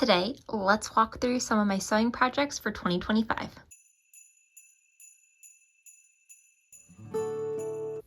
Today, let's walk through some of my sewing projects for 2025.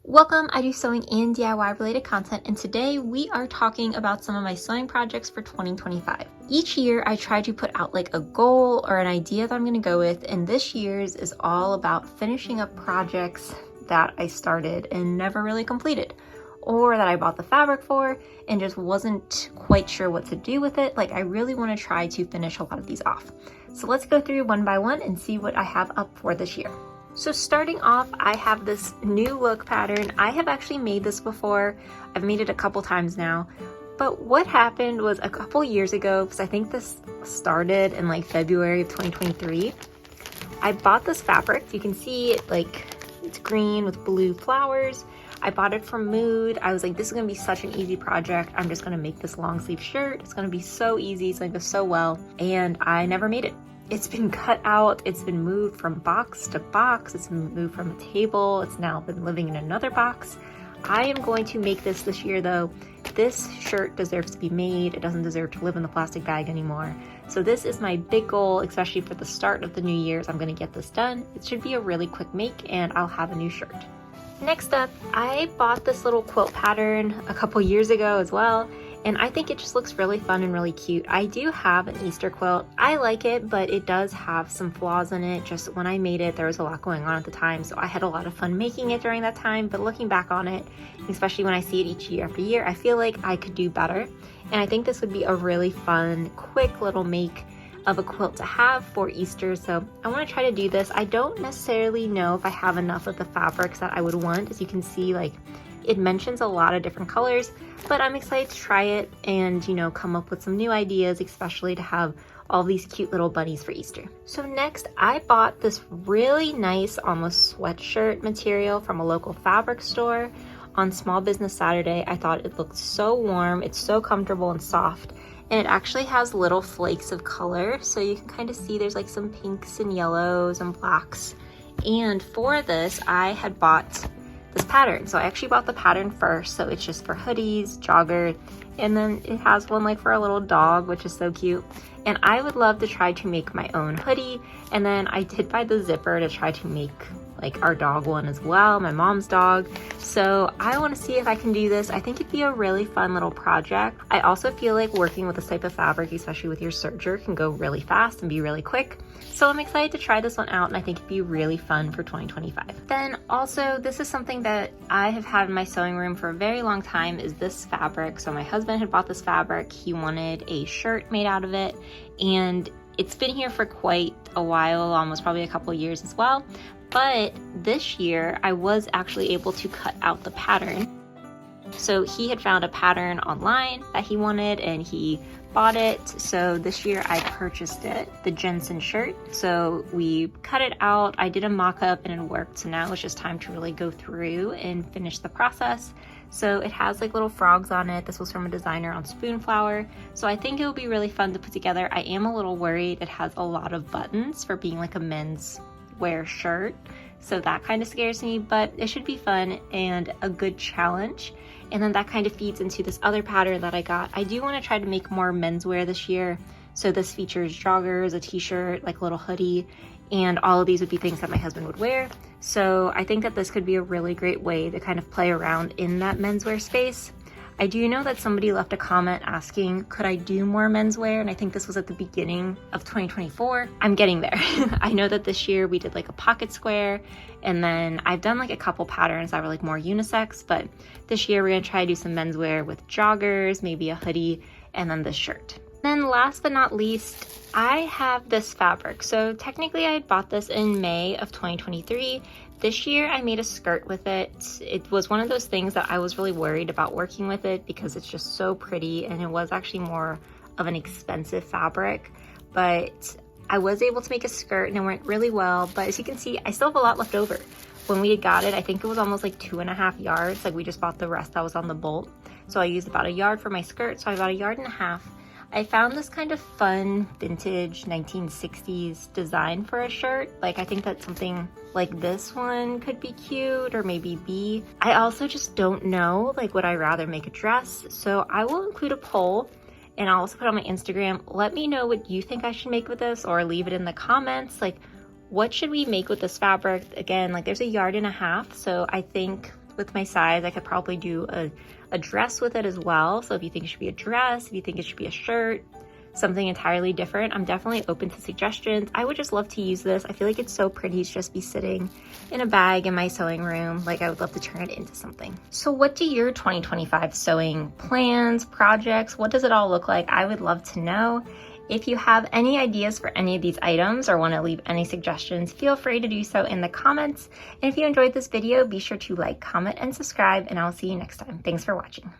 Welcome, I do sewing and DIY related content, and today we are talking about some of my sewing projects for 2025. Each year I try to put out like a goal or an idea that I'm going to go with, and this year's is all about finishing up projects that I started and never really completed, or that I bought the fabric for and just wasn't quite sure what to do with it. Like, I really want to try to finish a lot of these off. So let's go through one by one and see what I have up for this year. So starting off, I have this new look pattern. I have actually made this before. I've made it a couple times now. But what happened was a couple years ago, because I think this started in like February of 2023, I bought this fabric. You can see it, like, it's green with blue flowers. I bought it from Mood. I was like, this is gonna be such an easy project. I'm just gonna make this long sleeve shirt. It's gonna be so easy, it's gonna go so well. And I never made it. It's been cut out, it's been moved from box to box, it's been moved from a table, it's now been living in another box. I am going to make this year though. This shirt deserves to be made. It doesn't deserve to live in the plastic bag anymore. So this is my big goal, especially for the start of the new year. I'm gonna get this done. It should be a really quick make and I'll have a new shirt. Next up, I bought this little quilt pattern a couple years ago as well, and I think it just looks really fun and really cute. I do have an Easter quilt. I like it, but it does have some flaws in it. Just when I made it, there was a lot going on at the time, so I had a lot of fun making it during that time, but looking back on it, especially when I see it each year after year, I feel like I could do better, and I think this would be a really fun, quick little make of a quilt to have for Easter. So I want to try to do this. I don't necessarily know if I have enough of the fabrics that I would want. As you can see, like, it mentions a lot of different colors, but I'm excited to try it and, you know, come up with some new ideas, especially to have all these cute little bunnies for Easter. So next, I bought this really nice, almost sweatshirt material from a local fabric store on Small Business Saturday. I thought it looked so warm, it's so comfortable and soft, and it actually has little flakes of color, so you can kind of see there's like some pinks and yellows and blacks. And for this, I had bought this pattern. So I actually bought the pattern first, so it's just for hoodies, joggers, and then it has one like for a little dog, which is so cute. And I would love to try to make my own hoodie, and then I did buy the zipper to try to make like our dog one as well, my mom's dog. So I want to see if I can do this. I think it'd be a really fun little project. I also feel like working with this type of fabric, especially with your serger, can go really fast and be really quick. So I'm excited to try this one out, and I think it'd be really fun for 2025. Then also, this is something that I have had in my sewing room for a very long time, is this fabric. So my husband had bought this fabric. He wanted a shirt made out of it, and it's been here for quite a while, almost probably a couple years as well. But this year I was actually able to cut out the pattern. So he had found a pattern online that he wanted and he bought it. So this year I purchased it, the Jensen shirt. So we cut it out, I did a mock-up and it worked. So now it's just time to really go through and finish the process. So it has like little frogs on it. This was from a designer on Spoonflower. So I think it will be really fun to put together. I am a little worried it has a lot of buttons for being like a men's wear shirt, so that kind of scares me, but it should be fun and a good challenge. And then that kind of feeds into this other pattern that I got. I do want to try to make more menswear this year, so this features joggers, a t-shirt, like a little hoodie, and all of these would be things that my husband would wear. So I think that this could be a really great way to kind of play around in that menswear space. I do know that somebody left a comment asking, could I do more menswear? And I think this was at the beginning of 2024. I'm getting there. I know that this year we did like a pocket square, and then I've done like a couple patterns that were like more unisex, but this year we're gonna try to do some menswear with joggers, maybe a hoodie, and then this shirt. Then last but not least, I have this fabric. So technically I had bought this in May of 2023. This year I made a skirt with it. It was one of those things that I was really worried about working with it because it's just so pretty, and it was actually more of an expensive fabric, but I was able to make a skirt and it went really well. But as you can see, I still have a lot left over. When we got it, I think it was almost like 2.5 yards. Like, we just bought the rest that was on the bolt. So I used about a yard for my skirt, so I got 1.5 yards. I found this kind of fun vintage 1960s design for a shirt. Like, I think that something like this one could be cute, or maybe B. I also just don't know, like, would I rather make a dress? So I will include a poll, and I'll also put it on my Instagram. Let me know what you think I should make with this, or leave it in the comments. Like, what should we make with this fabric? Again, like there's 1.5 yards, so I think with my size, I could probably do a dress with it as well. So if you think it should be a dress, if you think it should be a shirt, something entirely different, I'm definitely open to suggestions. I would just love to use this. I feel like it's so pretty to just be sitting in a bag in my sewing room. Like, I would love to turn it into something. So what do your 2025 sewing plans, projects, what does it all look like? I would love to know. If you have any ideas for any of these items or want to leave any suggestions, feel free to do so in the comments. And if you enjoyed this video, be sure to like, comment, and subscribe, and I'll see you next time. Thanks for watching.